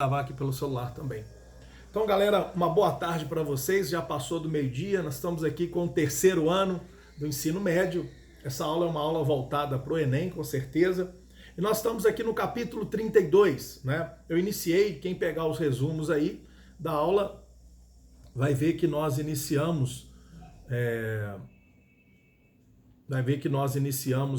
Gravar aqui pelo celular também. Então, galera, uma boa tarde para vocês. Já passou do meio-dia, nós estamos aqui com o terceiro ano do ensino médio. Essa aula é uma aula voltada para o Enem, com certeza. E nós estamos aqui no capítulo 32, né? Eu iniciei, quem pegar os resumos aí da aula vai ver que nós iniciamos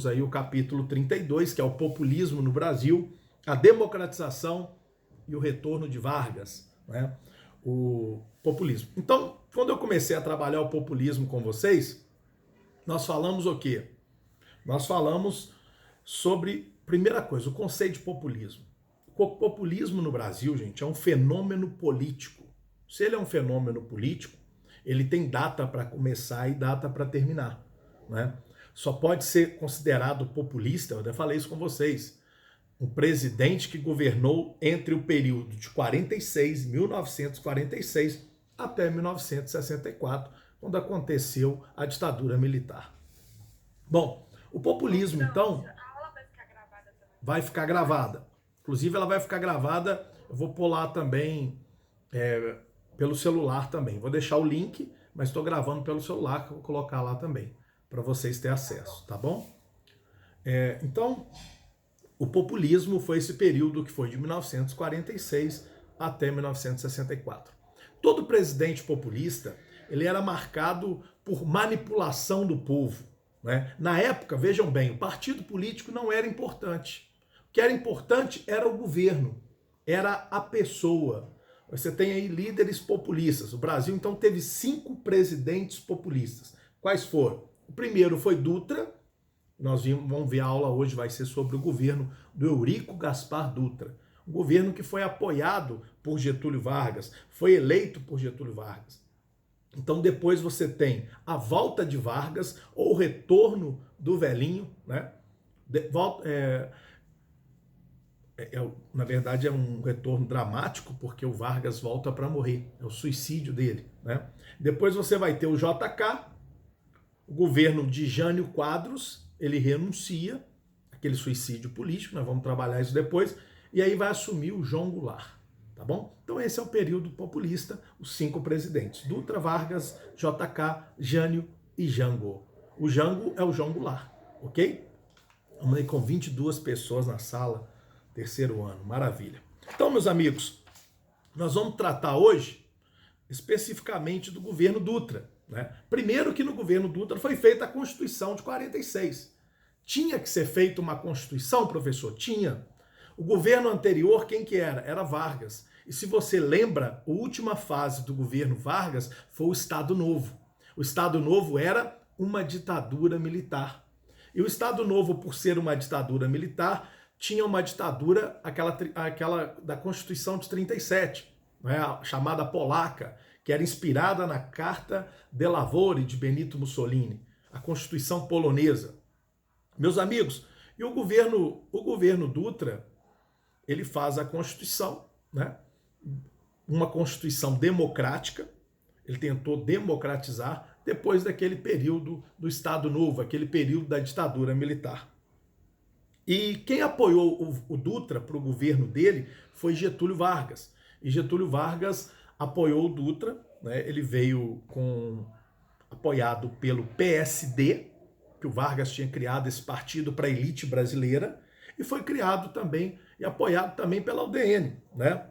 aí o capítulo 32, que é o populismo no Brasil, a democratização e o retorno de Vargas, né? O populismo. Então, quando eu comecei a trabalhar o populismo com vocês, nós falamos o quê? Nós falamos sobre, primeira coisa, o conceito de populismo. O populismo no Brasil, gente, é um fenômeno político. Se ele é um fenômeno político, ele tem data para começar e data para terminar, né? Só pode ser considerado populista, eu até falei isso com vocês, um presidente que governou entre o período de 1946 até 1964, quando aconteceu a ditadura militar. Bom, o populismo, então, vai ficar gravada. Inclusive, ela vai ficar gravada, eu vou pôr lá também, pelo celular também. Vou deixar o link, mas estou gravando pelo celular, que eu vou colocar lá também, para vocês terem acesso, tá bom? Então, o populismo foi esse período que foi de 1946 até 1964. Todo presidente populista, ele era marcado por manipulação do povo, né? Na época, vejam bem, o partido político não era importante. O que era importante era o governo, era a pessoa. Você tem aí líderes populistas. O Brasil, então, teve 5 presidentes populistas. Quais foram? O primeiro foi Dutra. Nós vamos ver a aula hoje, vai ser sobre o governo do Eurico Gaspar Dutra. Um governo que foi apoiado por Getúlio Vargas, foi eleito por Getúlio Vargas. Então depois você tem a volta de Vargas, ou o retorno do velhinho, né? Na verdade é um retorno dramático, porque o Vargas volta para morrer, é o suicídio dele, né? Depois você vai ter o JK, o governo de Jânio Quadros, ele renuncia, aquele suicídio político, nós vamos trabalhar isso depois, e aí vai assumir o João Goulart, tá bom? Então esse é o período populista, os 5 presidentes, Dutra, Vargas, JK, Jânio e Jango. O Jango é o João Goulart, ok? Vamos aí com 22 pessoas na sala, terceiro ano, maravilha. Então, meus amigos, nós vamos tratar hoje especificamente do governo Dutra, né? Primeiro que no governo Dutra foi feita a Constituição de 46. Tinha que ser feita uma Constituição, professor? Tinha. O governo anterior, quem que era? Era Vargas. E se você lembra, a última fase do governo Vargas foi o Estado Novo. O Estado Novo era uma ditadura militar. E o Estado Novo, por ser uma ditadura militar, tinha uma ditadura, aquela da Constituição de 37, né, chamada polaca, que era inspirada na Carta de Lavori de Benito Mussolini, a Constituição polonesa. Meus amigos, e o governo Dutra, ele faz a Constituição, né? Uma Constituição democrática, ele tentou democratizar depois daquele período do Estado Novo, aquele período da ditadura militar. E quem apoiou o Dutra para o governo dele foi Getúlio Vargas. E Getúlio Vargas apoiou o Dutra, né? Ele veio apoiado pelo PSD, que o Vargas tinha criado esse partido para a elite brasileira, e foi criado também e apoiado também pela UDN, né?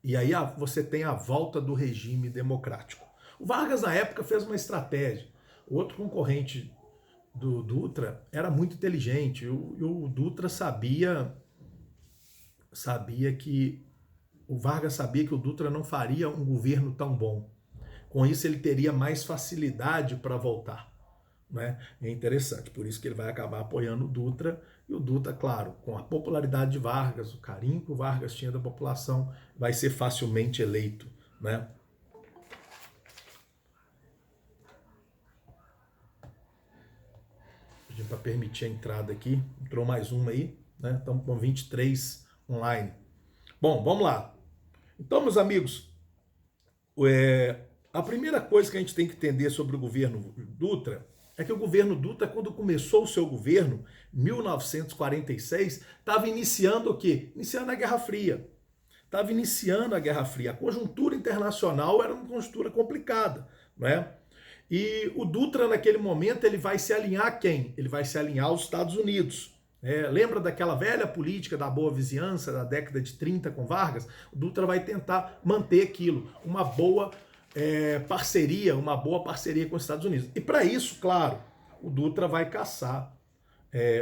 E aí você tem a volta do regime democrático. O Vargas, na época, fez uma estratégia. O outro concorrente do Dutra era muito inteligente, e o Dutra o Vargas sabia que o Dutra não faria um governo tão bom. Com isso, ele teria mais facilidade para voltar, né? É interessante, por isso que ele vai acabar apoiando o Dutra, e o Dutra, claro, com a popularidade de Vargas, o carinho que o Vargas tinha da população, vai ser facilmente eleito, né? Pedindo para permitir a entrada aqui, entrou mais uma aí, né? Estamos com 23 online. Bom, vamos lá. Então, meus amigos, a primeira coisa que a gente tem que entender sobre o governo Dutra é que o governo Dutra, quando começou o seu governo, em 1946, estava iniciando o quê? Iniciando a Guerra Fria. estava iniciando a Guerra Fria. A conjuntura internacional era uma conjuntura complicada, né? E o Dutra, naquele momento, ele vai se alinhar a quem? Ele vai se alinhar aos Estados Unidos. Lembra daquela velha política da boa vizinhança da década de 30 com Vargas? O Dutra vai tentar manter aquilo, uma boa parceria com os Estados Unidos. E para isso, claro, o Dutra vai caçar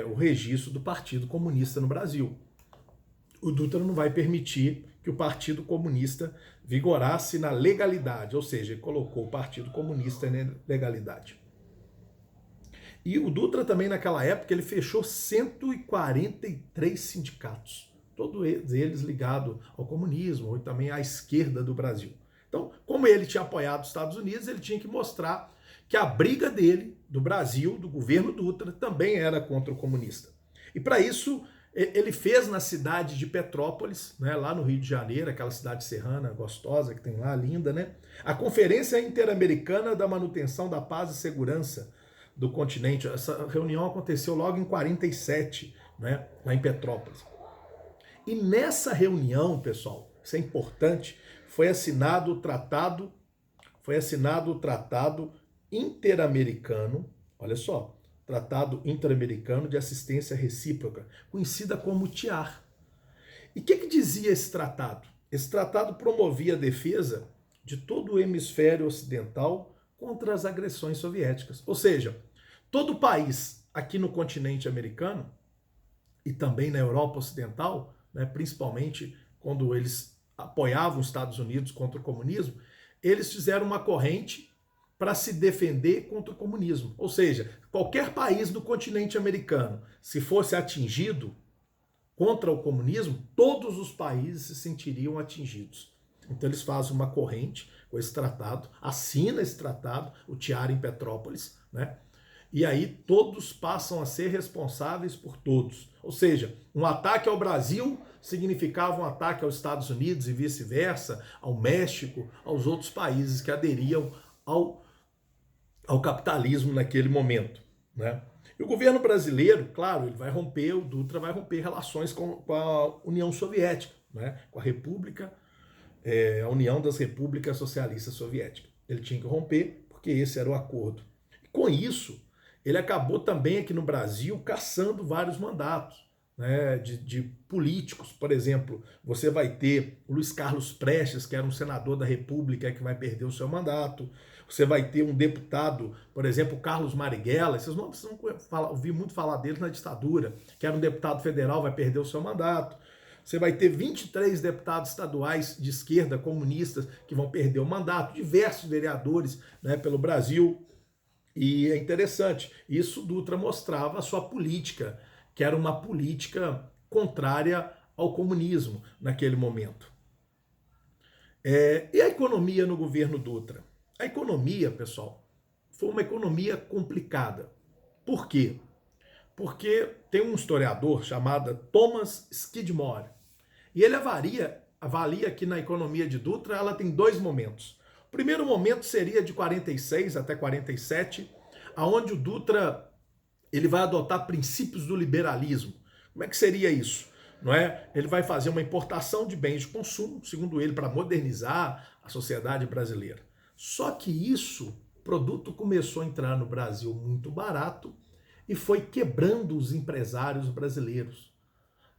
o registro do Partido Comunista no Brasil. O Dutra não vai permitir que o Partido Comunista vigorasse na legalidade, ou seja, ele colocou o Partido Comunista na legalidade. E o Dutra também, naquela época, ele fechou 143 sindicatos, todos eles ligados ao comunismo e também à esquerda do Brasil. Então, como ele tinha apoiado os Estados Unidos, ele tinha que mostrar que a briga dele, do Brasil, do governo Dutra, também era contra o comunista. E para isso, ele fez na cidade de Petrópolis, né, lá no Rio de Janeiro, aquela cidade serrana gostosa que tem lá, linda, né? A Conferência Interamericana da Manutenção da Paz e Segurança do Continente. Essa reunião aconteceu logo em 47, né, lá em Petrópolis. E nessa reunião, pessoal, isso é importante, foi assinado o Tratado Interamericano, olha só, Tratado Interamericano de Assistência Recíproca, conhecida como TIAR. E o que dizia esse tratado? Esse tratado promovia a defesa de todo o hemisfério ocidental contra as agressões soviéticas. Ou seja, todo país aqui no continente americano e também na Europa Ocidental, né, principalmente quando eles apoiavam os Estados Unidos contra o comunismo, eles fizeram uma corrente para se defender contra o comunismo. Ou seja, qualquer país do continente americano, se fosse atingido contra o comunismo, todos os países se sentiriam atingidos. Então eles fazem uma corrente com esse tratado, assina esse tratado, o TIAR em Petrópolis, né? E aí todos passam a ser responsáveis por todos. Ou seja, um ataque ao Brasil significava um ataque aos Estados Unidos e vice-versa, ao México, aos outros países que aderiam ao capitalismo naquele momento, né? E o governo brasileiro, claro, ele vai romper, o Dutra vai romper relações com a União Soviética, né? Com a República, a União das Repúblicas Socialistas Soviéticas. Ele tinha que romper, porque esse era o acordo. E com isso, ele acabou também aqui no Brasil caçando vários mandatos, né, de políticos. Por exemplo, você vai ter o Luiz Carlos Prestes, que era um senador da República que vai perder o seu mandato. Você vai ter um deputado, por exemplo, Carlos Marighella, esses nomes vocês vão ouvir muito falar deles na ditadura, que era um deputado federal, vai perder o seu mandato. Você vai ter 23 deputados estaduais de esquerda, comunistas, que vão perder o mandato, diversos vereadores, né, pelo Brasil. E é interessante, isso Dutra mostrava a sua política, que era uma política contrária ao comunismo naquele momento. E a economia no governo Dutra? A economia, pessoal, foi uma economia complicada. Por quê? Porque tem um historiador chamado Thomas Skidmore, e ele avalia que na economia de Dutra ela tem dois momentos. O primeiro momento seria de 46 até 47, aonde o Dutra ele vai adotar princípios do liberalismo. Como é que seria isso? Não é? Ele vai fazer uma importação de bens de consumo, segundo ele, para modernizar a sociedade brasileira. Só que isso, o produto começou a entrar no Brasil muito barato e foi quebrando os empresários brasileiros.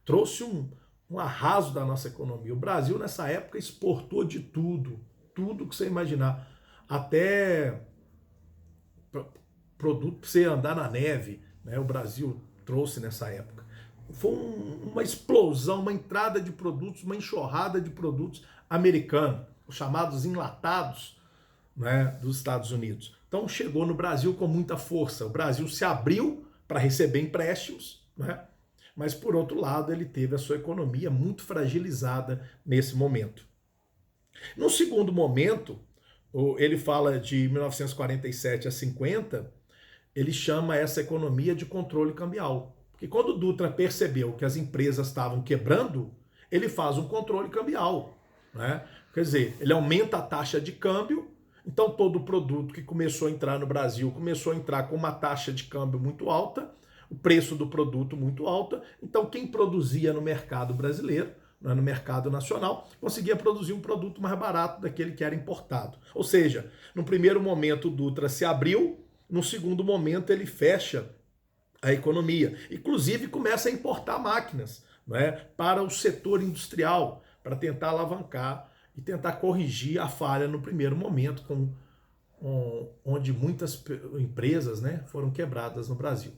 Trouxe um arraso da nossa economia. O Brasil, nessa época, exportou de tudo que você imaginar. Até produto para você andar na neve, né? O Brasil trouxe nessa época. Foi uma explosão, uma entrada de produtos, uma enxurrada de produtos americanos, os chamados enlatados, né, dos Estados Unidos. Então chegou no Brasil com muita força. O Brasil se abriu para receber empréstimos, né? Mas por outro lado ele teve a sua economia muito fragilizada nesse momento. No segundo momento, ele fala de 1947 a 50, ele chama essa economia de controle cambial. Porque quando o Dutra percebeu que as empresas estavam quebrando, ele faz um controle cambial, né? Quer dizer, ele aumenta a taxa de câmbio, então todo produto que começou a entrar no Brasil começou a entrar com uma taxa de câmbio muito alta, o preço do produto muito alta, então quem produzia no mercado brasileiro né, no mercado nacional, conseguia produzir um produto mais barato daquele que era importado. Ou seja, no primeiro momento o Dutra se abriu, no segundo momento ele fecha a economia. Inclusive começa a importar máquinas, né, para o setor industrial, para tentar alavancar e tentar corrigir a falha no primeiro momento, onde muitas empresas, né, foram quebradas no Brasil.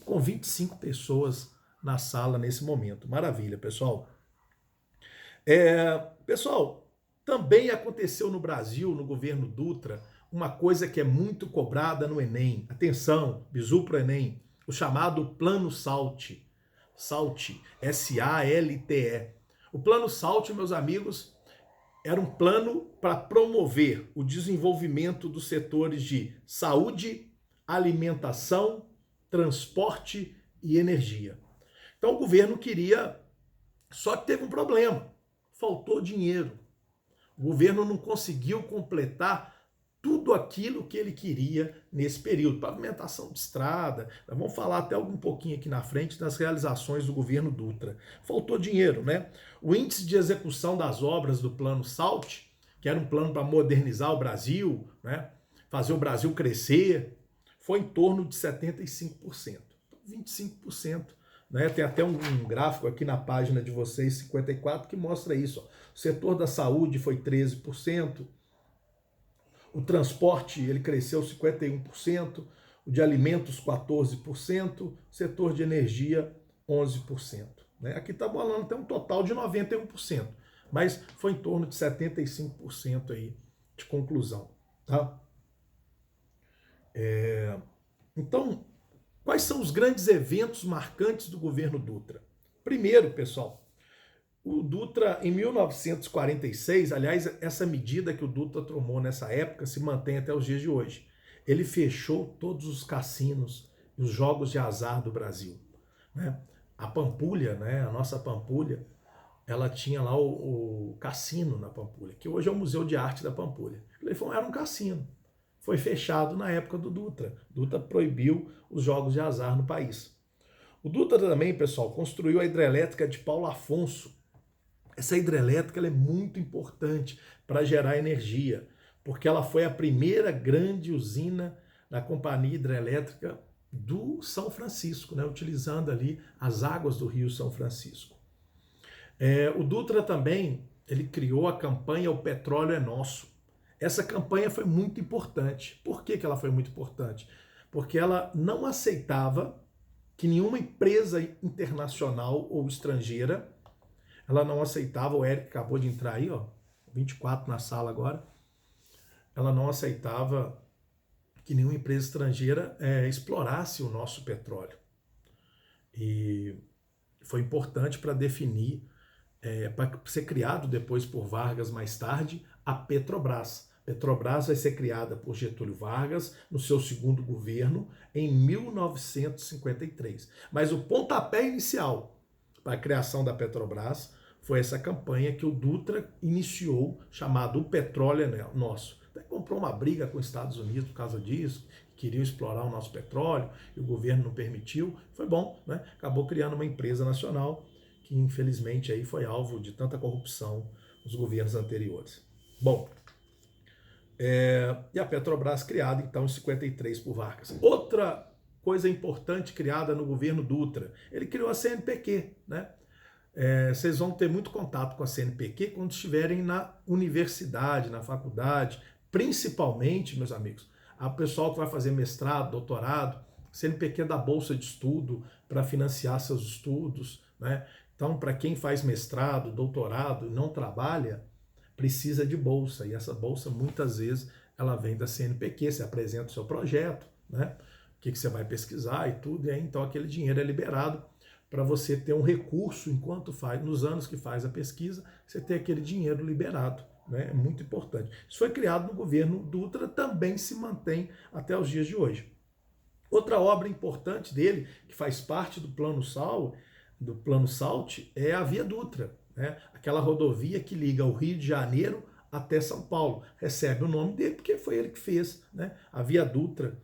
Com 25 pessoas na sala nesse momento. Maravilha, pessoal. Pessoal, também aconteceu no Brasil, no governo Dutra, uma coisa que é muito cobrada no Enem. Atenção, bisu para o Enem. O chamado Plano SALT. SALT, S-A-L-T-E. O Plano SALT, meus amigos, era um plano para promover o desenvolvimento dos setores de saúde, alimentação, transporte e energia. Então o governo queria, só que teve um problema, faltou dinheiro. O governo não conseguiu completar tudo aquilo que ele queria nesse período. Pavimentação de estrada, nós vamos falar até um pouquinho aqui na frente das realizações do governo Dutra. Faltou dinheiro, né? O índice de execução das obras do Plano SALT, que era um plano para modernizar o Brasil, né? Fazer o Brasil crescer, foi em torno de 75%. 25%. Né? Tem até um gráfico aqui na página de vocês, 54, que mostra isso. Ó. O setor da saúde foi 13%, o transporte ele cresceu 51%, o de alimentos 14%, o setor de energia 11%. Né? Aqui está falando até um total de 91%, mas foi em torno de 75% aí de conclusão. Tá? Então, quais são os grandes eventos marcantes do governo Dutra? Primeiro, pessoal, o Dutra, em 1946, aliás, essa medida que o Dutra tomou nessa época se mantém até os dias de hoje. Ele fechou todos os cassinos e os jogos de azar do Brasil. Né? A Pampulha, né, a nossa Pampulha, ela tinha lá o cassino na Pampulha, que hoje é o Museu de Arte da Pampulha. Ele falou, era um cassino. Foi fechado na época do Dutra. Dutra proibiu os jogos de azar no país. O Dutra também, pessoal, construiu a hidrelétrica de Paulo Afonso. Essa hidrelétrica ela é muito importante para gerar energia, porque ela foi a primeira grande usina da companhia hidrelétrica do São Francisco, né, utilizando ali as águas do Rio São Francisco. O Dutra também ele criou a campanha O Petróleo é Nosso. Essa campanha foi muito importante. Por que ela foi muito importante? Porque ela não aceitava que nenhuma empresa internacional ou estrangeira, ela não aceitava, o Eric acabou de entrar aí, ó, 24 na sala agora, ela não aceitava que nenhuma empresa estrangeira explorasse o nosso petróleo. E foi importante para definir, para ser criado depois por Vargas mais tarde, a Petrobras. Petrobras vai ser criada por Getúlio Vargas no seu segundo governo em 1953. Mas o pontapé inicial para a criação da Petrobras foi essa campanha que o Dutra iniciou, chamado O Petróleo é Nosso. Até comprou uma briga com os Estados Unidos por causa disso, queriam explorar o nosso petróleo e o governo não permitiu. Foi bom, né? Acabou criando uma empresa nacional que infelizmente aí foi alvo de tanta corrupção nos governos anteriores. Bom, e a Petrobras criada então em 53 por Vargas. Outra coisa importante criada no governo Dutra, ele criou a CNPq, né? Vocês vão ter muito contato com a CNPq quando estiverem na universidade, na faculdade, principalmente, meus amigos, a pessoal que vai fazer mestrado, doutorado, CNPq dá bolsa de estudo para financiar seus estudos, né? Então, para quem faz mestrado, doutorado e não trabalha, precisa de bolsa, e essa bolsa muitas vezes ela vem da CNPq, você apresenta o seu projeto, né? O que você vai pesquisar e tudo, e aí então aquele dinheiro é liberado para você ter um recurso enquanto faz, nos anos que faz a pesquisa, você ter aquele dinheiro liberado, né? É muito importante. Isso foi criado no governo Dutra, também se mantém até os dias de hoje. Outra obra importante dele, que faz parte do Plano SALT, é a Via Dutra, né? Aquela rodovia que liga o Rio de Janeiro até São Paulo. Recebe o nome dele porque foi ele que fez, né? A Via Dutra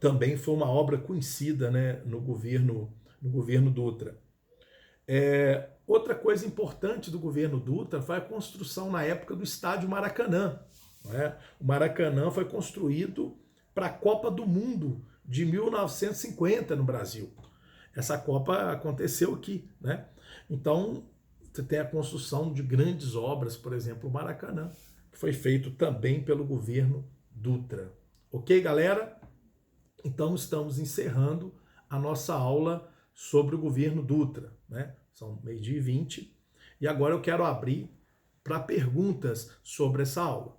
também foi uma obra conhecida, né, no governo Dutra. Outra coisa importante do governo Dutra foi a construção na época do estádio Maracanã. Né? O Maracanã foi construído para a Copa do Mundo de 1950 no Brasil. Essa Copa aconteceu aqui, né? Então, você tem a construção de grandes obras, por exemplo, o Maracanã, que foi feito também pelo governo Dutra. Ok, galera? Então, estamos encerrando a nossa aula sobre o governo Dutra, né? São 12h20 e agora eu quero abrir para perguntas sobre essa aula.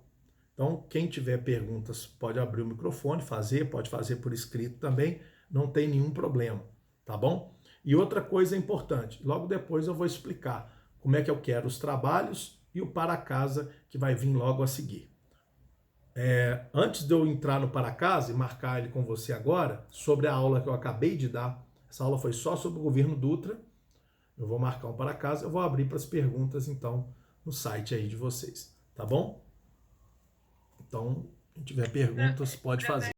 Então, quem tiver perguntas pode abrir o microfone, pode fazer por escrito também, não tem nenhum problema, tá bom? E outra coisa importante, logo depois eu vou explicar como é que eu quero os trabalhos e o para casa que vai vir logo a seguir. Antes de eu entrar no para casa e marcar ele com você agora, sobre a aula que eu acabei de dar, essa aula foi só sobre o governo Dutra, eu vou marcar um para casa, eu vou abrir para as perguntas então no site aí de vocês, tá bom? Então, quem tiver perguntas pode fazer.